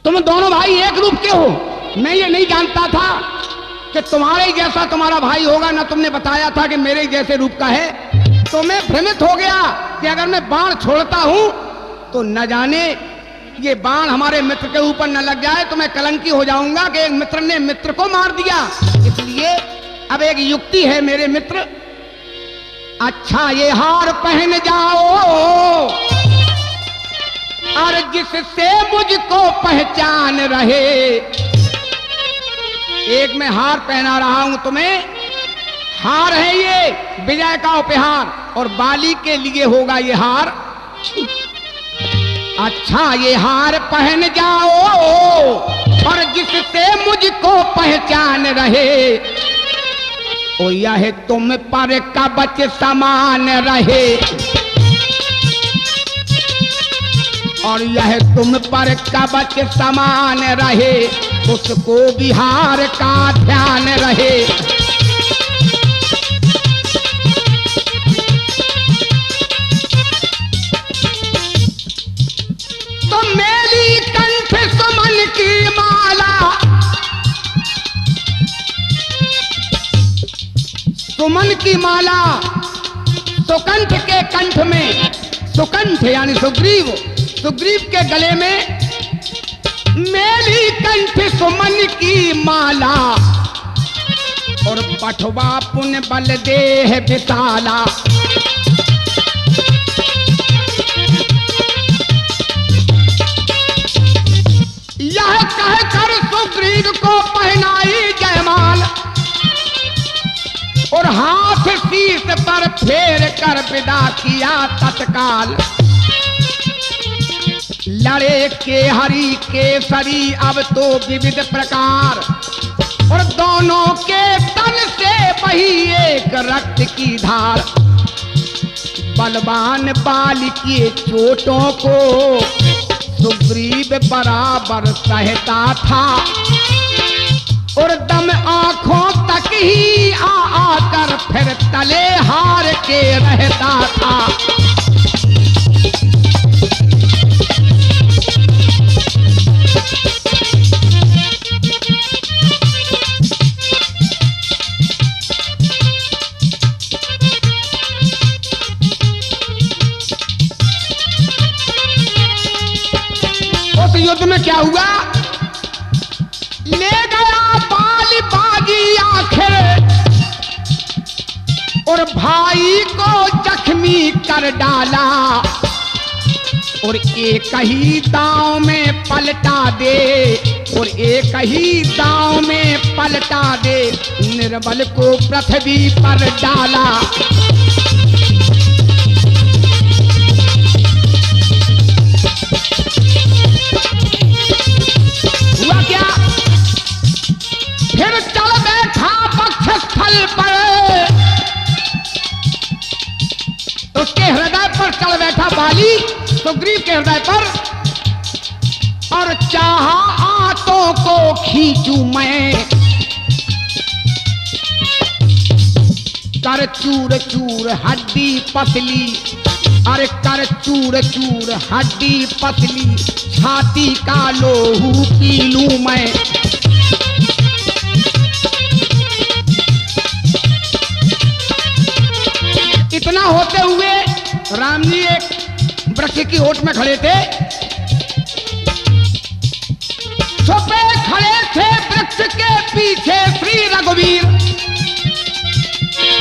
तुम दोनों भाई एक रूप के हो। मैं ये नहीं जानता था कि तुम्हारे जैसा तुम्हारा भाई होगा, ना तुमने बताया था कि मेरे जैसे रूप का है। तो मैं भ्रमित हो गया कि अगर मैं बाण छोड़ता हूं तो न जाने ये बाण हमारे मित्र के ऊपर न लग जाए तो मैं कलंकी हो जाऊंगा कि एक मित्र ने मित्र को मार दिया। इसलिए अब एक युक्ति है मेरे मित्र, अच्छा ये हार पहन जाओ और जिससे मुझको पहचान रहे। एक मैं हार पहना रहा हूं तुम्हें, हार है ये विजय का उपहार और बाली के लिए होगा ये हार। अच्छा ये हार पहन जाओ और जिससे मुझको पहचान रहे, ओ यह तुम पर कवच समान रहे, और यह तुम पर कवच समान रहे, उसको बिहार का ध्यान रहे। तो मेरी कंठ सुमन की माला, सुमन की माला सुकंठ के कंठ में, सुकंठ यानी सुग्रीव, सुग्रीव के गले में मेरी कंठ सुमन की माला, और पठवा पुन बल देह विशाला। यह कहकर सुग्रीव को पहनाई जयमाल और हाथ शीश पर फेर कर विदा किया तत्काल। लड़े के हरि केसरी अब तो विविध प्रकार, और दोनों के तन से बही एक रक्त की धार। बलवान बाल किए चोटों को सुग्रीव बराबर सहता था, और दम आंखों तक ही आ आकर फिर तले हार के रहता था। युद्ध में क्या हुआ, ले गया बाली बागी आखिर और भाई को जख्मी कर डाला, और एक ही दांव में पलटा दे, और एक ही दांव में पलटा दे, निर्बल को पृथ्वी पर डाला। हुआ क्या, फिर चल बैठा वक्षस्थल पर, उसके हृदय पर चल बैठा बाली, सुग्रीव के हृदय पर, और चाहा आंतों को खींचूं मैं, कर चूर चूर हड्डी पसली, अरे कर चूर चूर हड्डी पसली, छाती का लोहू पी लूं मैं। इतना होते हुए राम जी एक वृक्ष की ओट में खड़े थे, छुपे खड़े थे वृक्ष के पीछे श्री रघुवीर,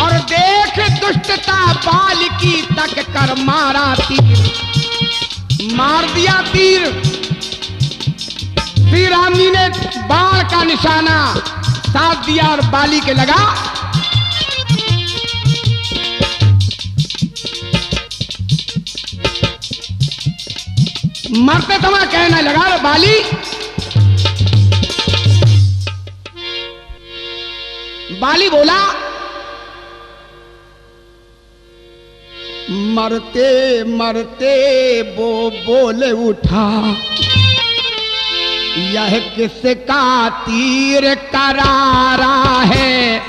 और देख दुष्टता बाल की तक कर मारा तीर, मार दिया तीर। श्री राम जी ने बाण का निशाना साध दिया और बाली के लगा। मरते समय कहने लगा, बाली बाली बोला, मरते मरते वो बोले उठा, यह किसका तीर करारा है।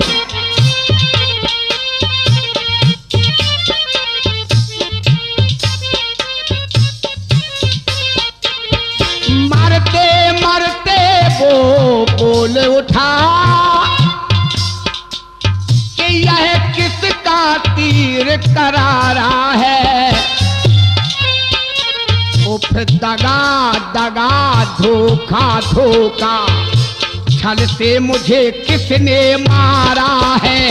मरते को बोल उठा कि यह किसका तीर करारा है। उफ दगा दगा धोखा धोखा, छल से मुझे किसने मारा है।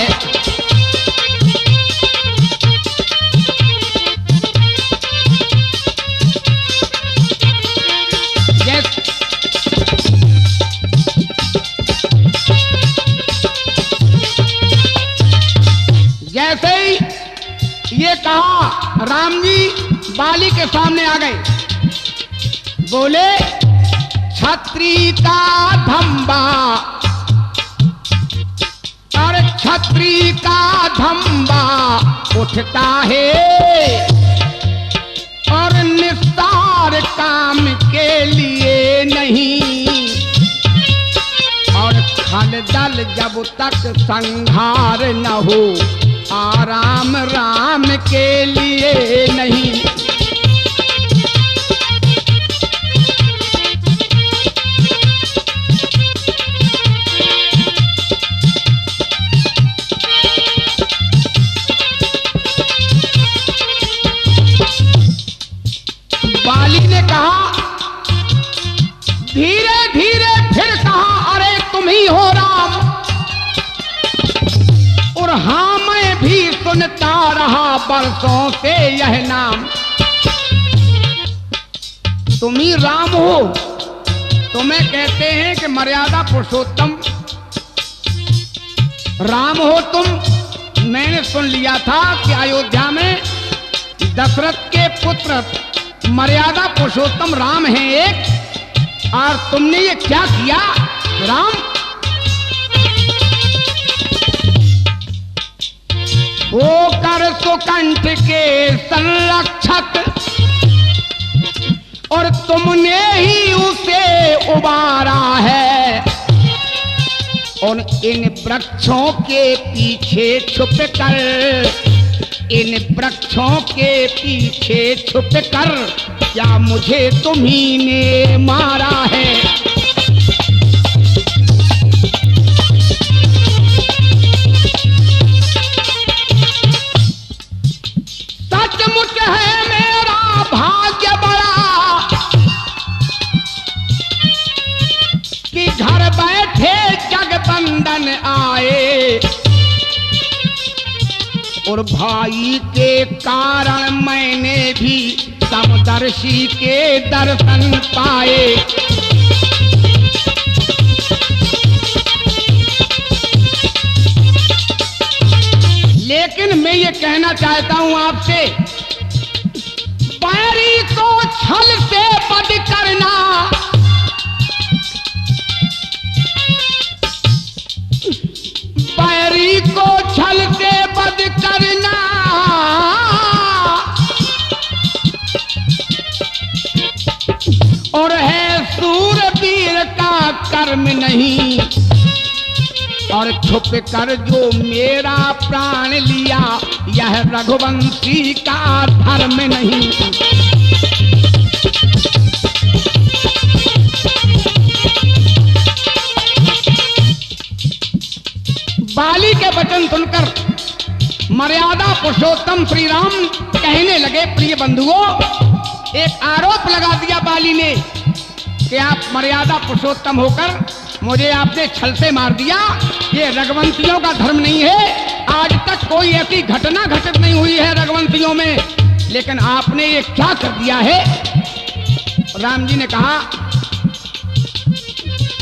जैसे ही ये कहा, राम जी बाली के सामने आ गए। बोले छत्री का धंबा, और छत्री का धंबा उठता है और निस्तार काम के लिए नहीं। और खलदल जब तक संहार न हो, आराम राम के लिए नहीं। बाली ने कहा, धीरे धीरे फिर कहा, अरे तुम ही हो राम। और हाँ, मैं भी सुनता रहा बरसों से यह नाम। तुम ही राम हो। तुम्हें कहते हैं कि मर्यादा पुरुषोत्तम राम हो तुम। मैंने सुन लिया था कि अयोध्या में दशरथ के पुत्र मर्यादा पुरुषोत्तम राम हैं एक, और तुमने ये क्या किया राम? वो कर सुकंठ के संरक्षक, और तुमने ही उसे उबारा है। और इन वृक्षों के पीछे छुप कर, इन वृक्षों के पीछे छुप कर, क्या मुझे तुम्ही ने मारा है। सचमुच है मेरा भाग्य बड़ा कि घर बैठे जगबंदन आए। और भाई के कारण मैंने भी समदर्शी के दर्शन पाए। लेकिन मैं ये कहना चाहता हूं आपसे, बैरी को छल से बद करना, बैरी को छल से बद करना, और है सूरवीर का कर्म नहीं। और छुप कर जो मेरा प्राण लिया, यह रघुवंशी का धर्म नहीं। बाली के वचन सुनकर मर्यादा पुरुषोत्तम श्री राम कहने लगे, प्रिय बंधुओं, एक आरोप लगा दिया बाली ने कि आप मर्यादा पुरुषोत्तम होकर मुझे आपने छल से मार दिया। ये रघुवंशियों का धर्म नहीं है। आज तक कोई ऐसी घटना घटित नहीं हुई है रघुवंशियों में, लेकिन आपने ये क्या कर दिया है। राम जी ने कहा,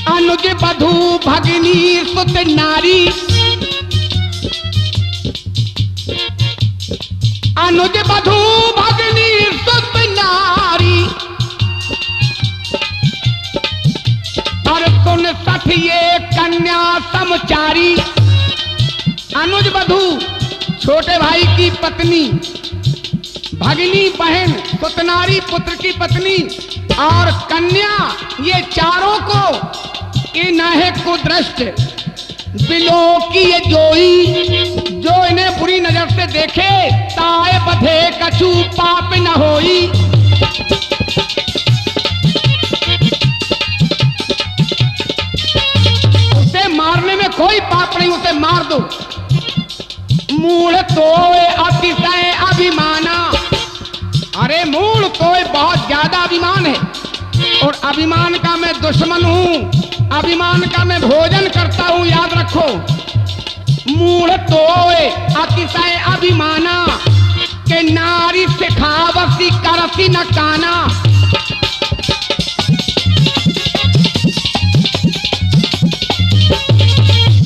अनुज बधू भगिनी सुत नारी, अनुज बधू भगिनी सुत नारी, और सुन सठ ये कन्या समचारी। अनुज बधू छोटे भाई की पत्नी, भगिनी बहन, सुतनारी पुत्र की पत्नी, और कन्या, ये चारों को इन्हें कुदृष्ट बिलो की ये जोई, जो इन्हें बुरी नजर से देखे, ताए बधे कछु पाप न होई। मार दो। मूढ़ तोय अतिशय अभिमाना, अरे मूढ़ तोय बहुत ज्यादा अभिमान है, और अभिमान का मैं दुश्मन हूं, अभिमान का मैं भोजन करता हूं, याद रखो। मूढ़ तोय अतिशय अभिमाना, के नारी सिखावसी करसी न काना।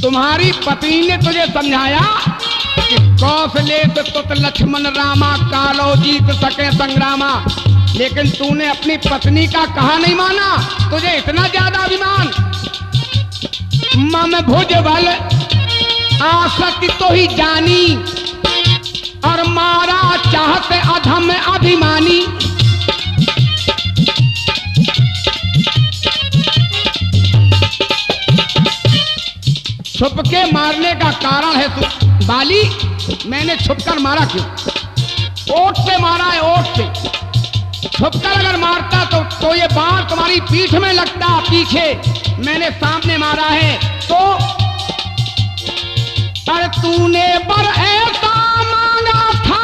तुम्हारी पत्नी ने तुझे समझाया कि कौशले से तुत लक्ष्मण रामा, कालो जीत सके संग्रामा, लेकिन तूने अपनी पत्नी का कहा नहीं माना, तुझे इतना ज्यादा अभिमान। मम भुज बल आसक्ति तो ही जानी, और मारा चाहते अधम अभिमानी। छुप के मारने का कारण है बाली, मैंने छुपकर मारा क्यों? ओठ से मारा है, ओठ से। छुपकर अगर मारता तो ये बाण तुम्हारी पीठ में लगता, पीछे। मैंने सामने मारा है तो पर तूने पर ऐसा मांगा था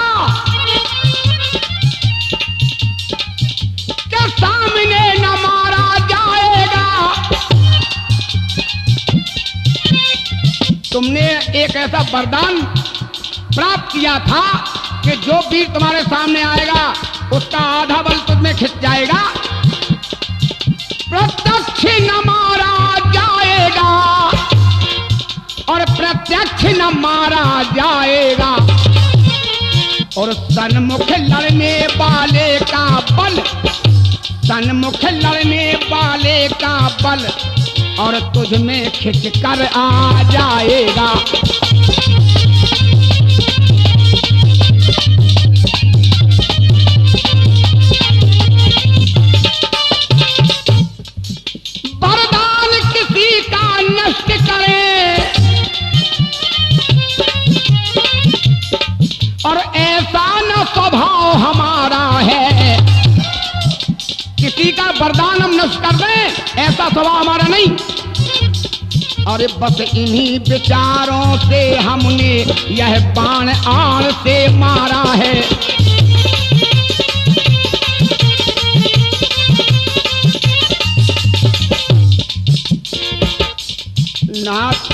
कि सामने न मारा जाएगा। तुमने एक ऐसा वरदान प्राप्त किया था कि जो वीर तुम्हारे सामने आएगा उसका आधा बल तुझमें खिंच जाएगा। प्रत्यक्ष न मारा जाएगा, और प्रत्यक्ष न मारा जाएगा, और सन्मुख लड़ने वाले का बल, सन्मुख लड़ने वाले का बल, और तुझ में खिंच कर आ जाएगा। वरदान किसी का नष्ट करे, और ऐसा न स्वभाव हमारा है। किसी का वरदान हम नष्ट कर दें, ऐसा स्वभाव हमारा नहीं। अरे बस इन्हीं विचारों से हमने यह बाण आड़ से मारा है। नाथ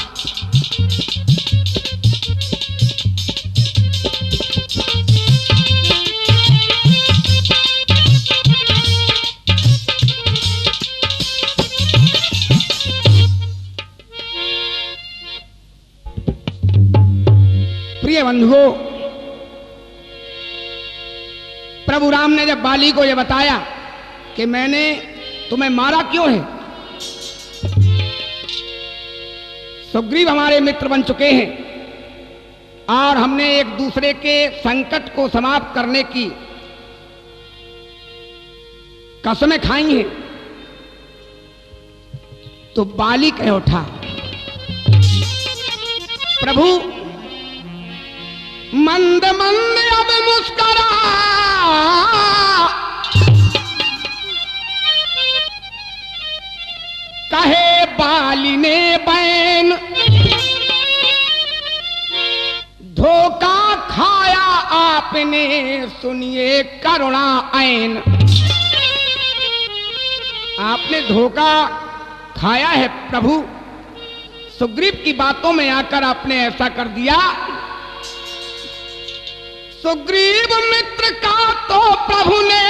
प्रिय बंधुओं, प्रभु राम ने जब बाली को यह बताया कि मैंने तुम्हें मारा क्यों है, सुग्रीव हमारे मित्र बन चुके हैं और हमने एक दूसरे के संकट को समाप्त करने की कसमें खाई हैं। तो बाली कह उठा, प्रभु मंद मंद अब मुस्करा, कहे बाली ने बैन, धोखा खाया आपने सुनिए करुणा ऐन। आपने धोखा खाया है प्रभु, सुग्रीव की बातों में आकर आपने ऐसा कर दिया। सुग्रीव मित्र का तो प्रभु ने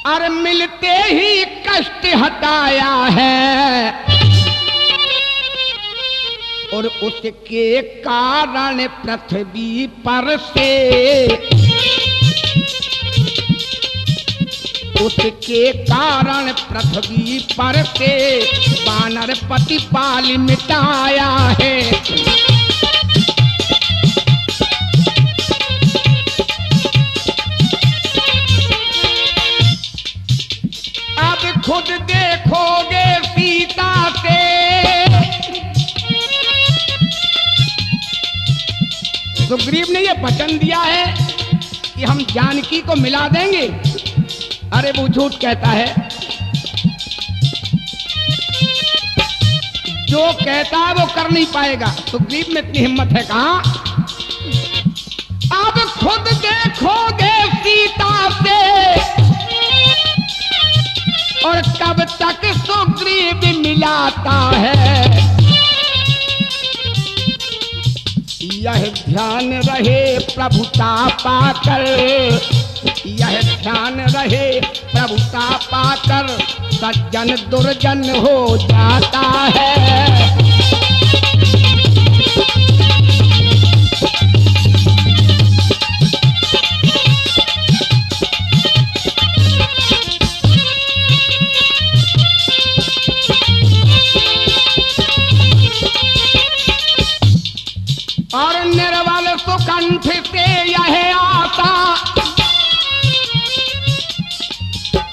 और मिलते ही कष्ट हटाया है, और उसके कारण पृथ्वी पर से, उसके कारण पृथ्वी पर से वानर पति पाल मिटाया है। अब खुद देखोगे सीता से, सुग्रीव ने यह वचन दिया है कि हम जानकी को मिला देंगे। अरे वो झूठ कहता है। जो कहता है वो कर नहीं पाएगा। सुग्रीव में इतनी हिम्मत है कहाँ। अब खुद देखोगे सीता से और कब तक सुग्रीव मिलाता है। यह ध्यान रहे प्रभुता पाकर, यह ध्यान रहे प्रभुता पाकर, सज्जन दुर्जन हो जाता है। और निर्बल सुकंठ से यह आशा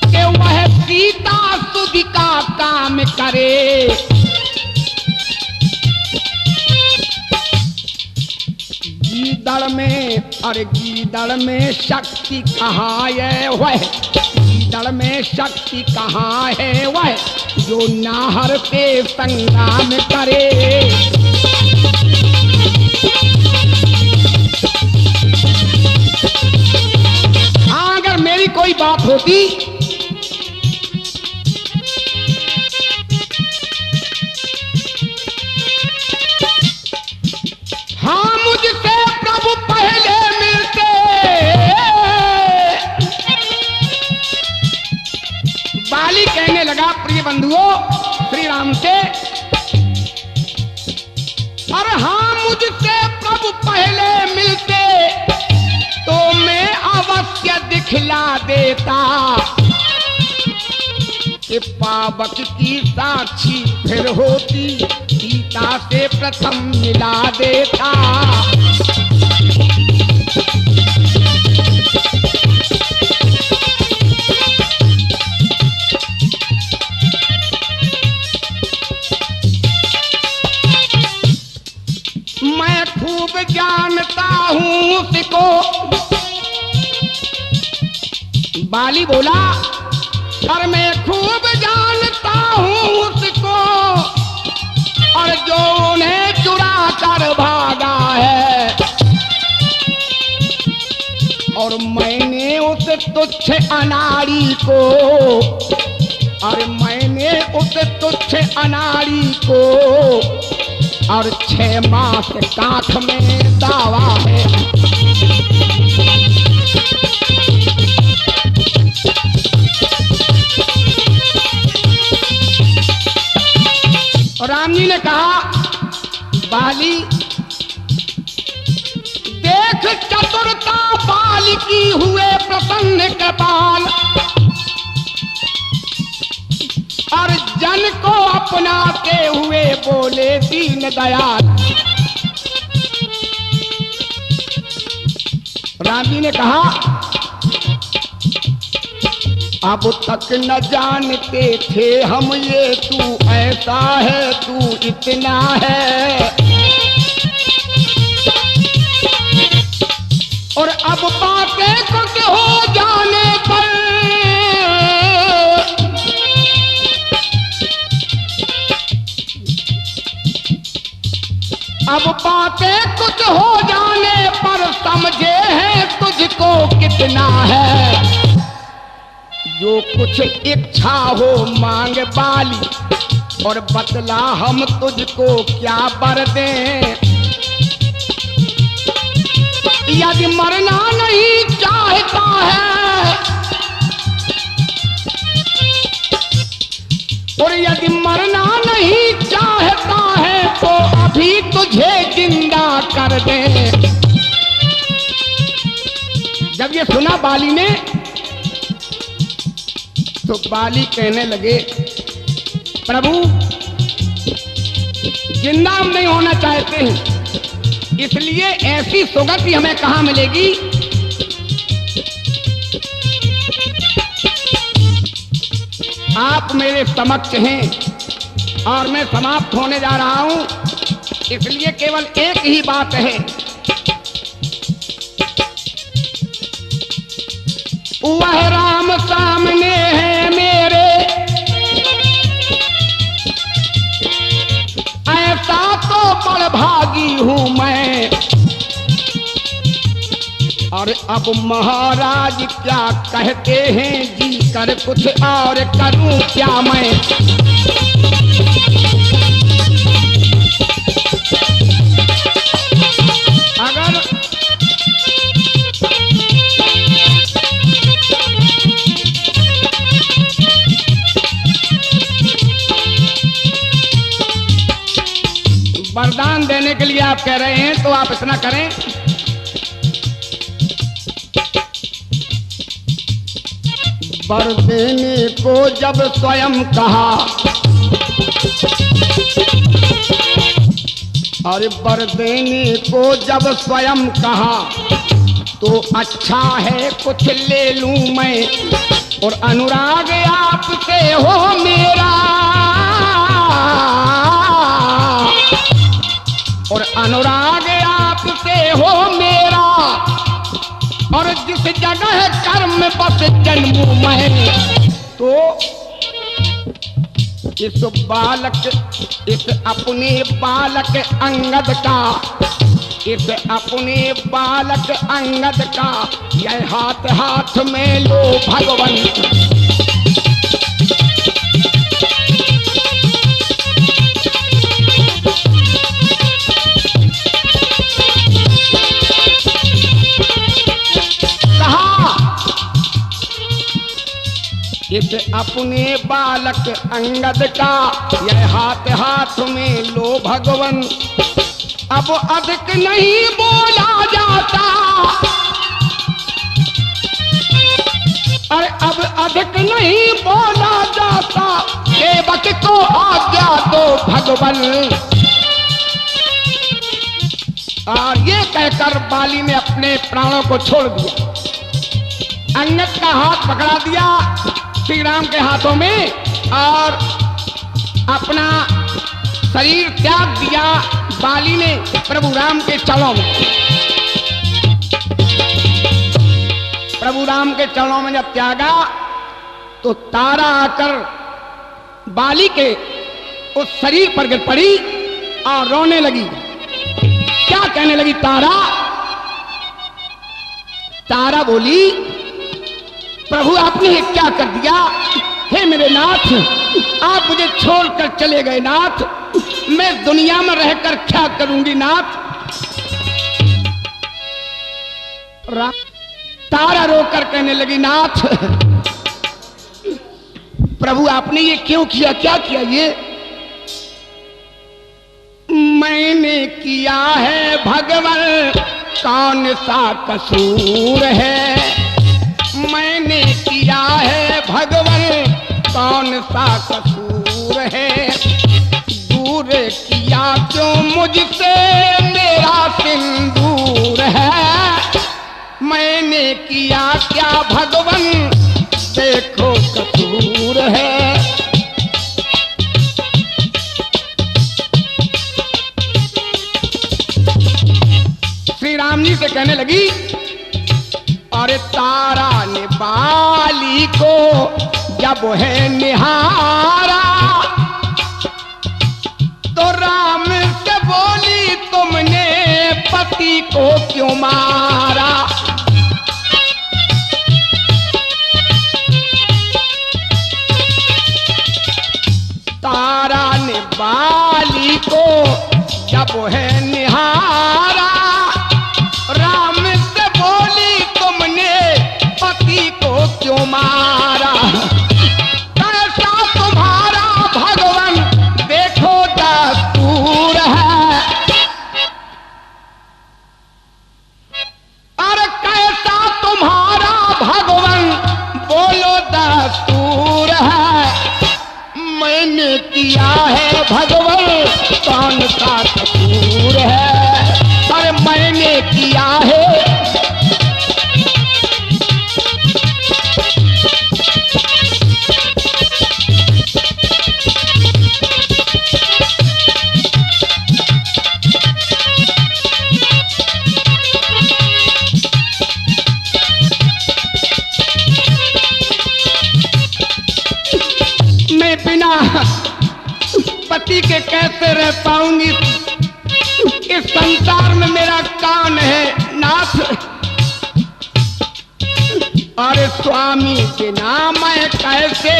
कि वह सीता सुधि का काम करे। गीदड़ में, अरे गीदड़ में शक्ति कहाँ है वह, गीदड़ में शक्ति कहाँ है वह, जो नाहर से संग्राम करे। हाँ, अगर मेरी कोई बात होती हाँ मुझसे प्रभु पहले मिलते, बाली कहने लगा प्रिय बंधुओं श्री राम से, अरे हाँ मुझसे प्रभु पहले मिलते तो मैं अवश्य दिखला देता कि पावक की साक्षी फिर होती, सीता से प्रथम मिला देता। मैं खूब जानता हूं उसको, बाली बोला, और मैं खूब जानता हूं उसको, और जो उन्हें चुरा कर भागा है, और मैंने उस तुच्छ अनाड़ी को, और मैंने उस तुच्छ अनाड़ी को, और 6 मास कांख में दावा है। राम जी ने कहा, बाली देख चतुरता बाल की हुए प्रसन्न कृपाल, और जन को अपनाते हुए बोले दीन दयाल। राम जी ने कहा, अब तक न जानते थे हम ये तू ऐसा है, तू इतना है, और अब बातें कुछ हो जाने पर अब बातें कुछ हो जाने पर समझे हैं तुझको कितना है। जो कुछ इच्छा हो मांग बाली, और बतला हम तुझको क्या बर दें। यदि मरना नहीं चाहता है, और यदि मरना नहीं चाहता है तो अभी तुझे जिंदा कर दे। जब ये सुना बाली ने तो बाली कहने लगे, प्रभु जिंदा हम नहीं होना चाहते हैं, इसलिए ऐसी सुगति हमें कहां मिलेगी। आप मेरे समक्ष हैं और मैं समाप्त होने जा रहा हूं, इसलिए केवल एक ही बात है, वह राम सामने है मेरे, हूं मैं। और अब महाराज क्या कहते हैं, जी कर कुछ और करूं क्या मैं। अगर वरदान देने के लिए आप कह रहे हैं तो आप इतना करें, वर देने को जब स्वयं कहा, और वर देने को जब स्वयं कहा, तो अच्छा है कुछ ले लूं मैं। और अनुराग आपसे हो मेरा, और अनुराग आपसे हो मेरा, और जिस जगह कर्म बस जन्मूं मैं। तो इस बालक, इस अपने बालक अंगद का, इस अपने बालक अंगद का यह हाथ हाथ में लो भगवंत। इस अपने बालक अंगद का यह हाथ हाथ में लो भगवन। अब अधिक नहीं बोला जाता, अरे अब अधिक नहीं बोला जाता, सेवक को आज्ञा दो भगवन। और ये कहकर बाली ने अपने प्राणों को छोड़ दिया। अंगद का हाथ पकड़ा दिया श्री राम के हाथों में, और अपना शरीर त्याग दिया बाली ने प्रभु राम के चरणों में। प्रभु राम के चरणों में जब त्यागा तो तारा आकर बाली के उस शरीर पर गिर पड़ी और रोने लगी। क्या कहने लगी तारा? तारा बोली, प्रभु आपने क्या कर दिया? हे मेरे नाथ, आप मुझे छोड़कर चले गए नाथ, मैं दुनिया में रहकर क्या करूंगी नाथ। तारा रोकर कहने लगी, नाथ प्रभु आपने ये क्यों किया, क्या किया ये? मैंने किया है भगवान, कौन सा कसूर है? मैंने किया है भगवान, कौन सा कसूर है? दूर किया क्यों मुझसे मेरा सिंदूर है? मैंने किया क्या भगवान, देखो कसूर है। श्री राम जी से कहने लगी, और तारा ने बाली को जब है निहारा, तो राम से बोली, तुमने पति को क्यों मारा? तारा ने बाली को जब है निहारा, राम से बोली, तुमने पति को क्यों मारा? कैसा तुम्हारा भगवान, देखो दस्तूर है। अरे कैसा तुम्हारा भगवान, बोलो दस्तूर है। मैंने किया है भगवान, कौन सा कसूर है? अरे मैंने किया है। मैं बिना पति के कैसे रह पाऊंगी? इस संसार में मेरा कान है नाथ। अरे स्वामी बिना मैं कैसे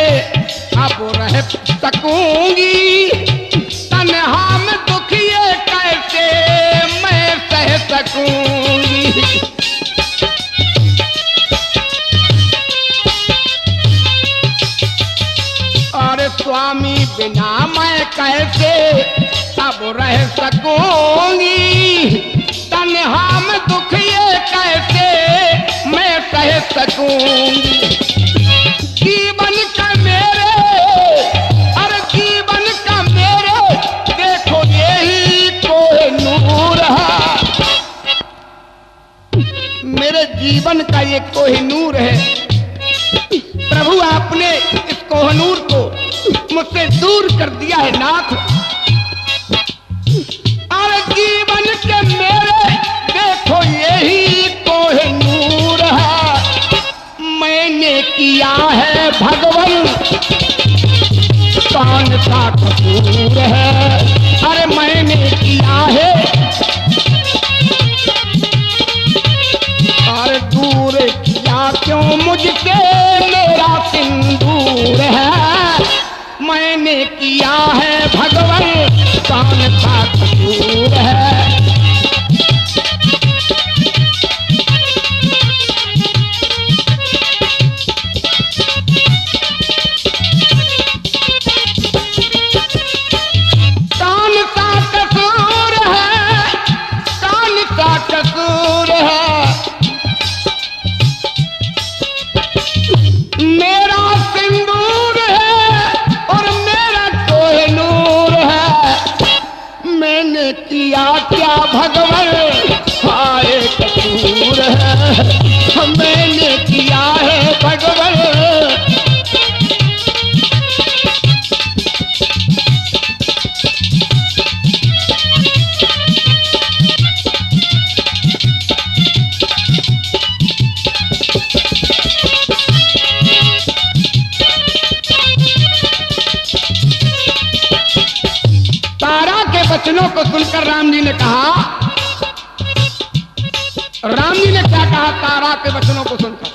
अब रह सकूंगी, तन्हा में दुख ये कैसे मैं सह सकूंगी। अरे स्वामी बिना मैं कैसे अब रह सकूंगी, तन्हा में दुख ये कैसे मैं सह सकूंगी। जीवन का मेरे, अरे जीवन का मेरे देखो यही कोई नूर है, मेरे जीवन का ये कोहिनूर है। प्रभु आपने इस कोहिनूर को मुझसे दूर कर दिया है नाथ। अरे जीवन के मेरे देखो यही कोहिनूर है, मैंने किया है भगवान कौन सा कसूर है। अरे मैंने किया है, अरे दूर किया क्यों मुझसे मेरा सिंदूर है, मैंने किया है भगवान कौन सा कसूर है। कसूर है मेरा सिंदूर है और मेरा कोहिनूर है, मैंने किया क्या भगवान हाय कसूर है, मैंने किया है भगवान। वचनों को सुनकर राम जी ने कहा, राम जी ने क्या कहा तारा के वचनों को सुनकर?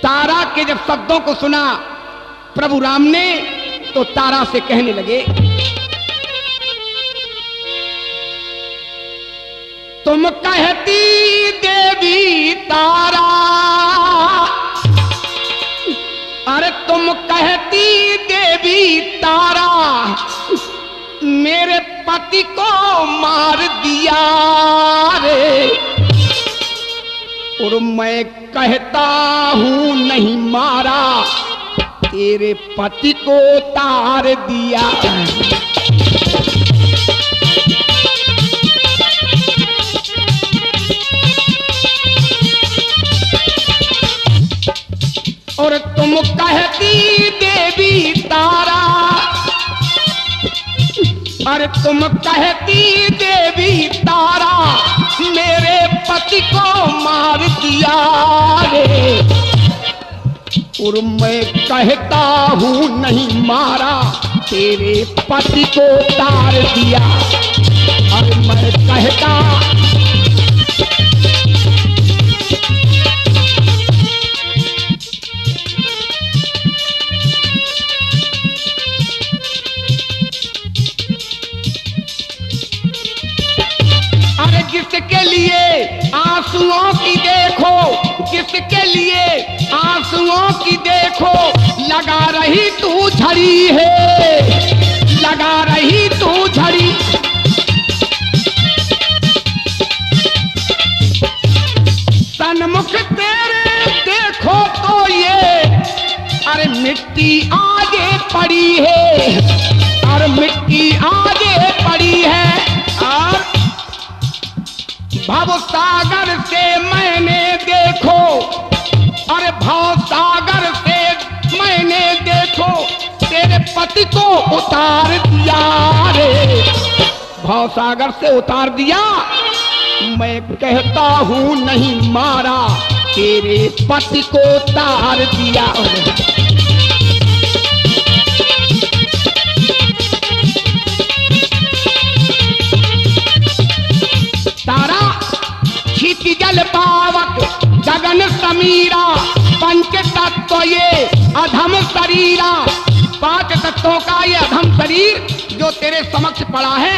तारा के जब शब्दों को सुना प्रभु राम ने तो तारा से कहने लगे, तुम कहती देवी तारा, अरे तुम कहती देवी तारा, मेरे पति को मार दिया रे, और मैं कहता हूं नहीं मारा, तेरे पति को तार दिया। और तुम कहती देवी तारा, अरे तुम कहती देवी तारा, मेरे पति को मार दिया रे, और मैं कहता हूं नहीं मारा, तेरे पति को तार दिया। और मैं कहता किसके लिए आंसुओं की देखो, किसके लिए आंसुओं की देखो, लगा रही तू झड़ी है, लगा रही तू झड़ी। सन्मुख तेरे देखो तो ये, अरे मिट्टी आगे पड़ी है, अरे मिट्टी आगे पड़ी है। और भव सागर से मैंने देखो, अरे भव सागर से मैंने देखो, तेरे पति को उतार दिया रे, भव सागर से उतार दिया। मैं कहता हूं नहीं मारा, तेरे पति को उतार दिया। जल पावक गगन समीरा, पंच तत्व ये अधम शरीरा। 5 तत्वों का ये अधम शरीर जो तेरे समक्ष पड़ा है,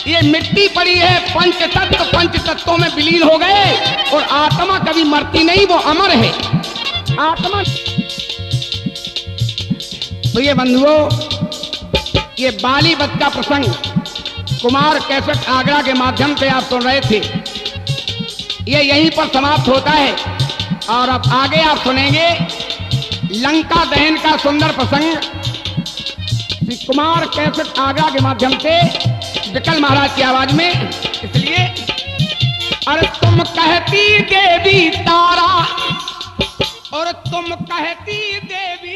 ये मिट्टी पड़ी है। पंच तत्वों में विलीन हो गए और आत्मा कभी मरती नहीं, वो अमर है आत्मा। तो ये बंधुओं, ये बाली वध का प्रसंग कुमार कैसेट आगरा के माध्यम से आप सुन रहे थे, ये यहीं पर समाप्त होता है। और अब आगे आप सुनेंगे लंका दहन का सुंदर प्रसंग श्री कुमार कैसेट आगरा के माध्यम से विकल महाराज की आवाज में। इसलिए अरे तुम कहती देवी तारा, और तुम कहती देवी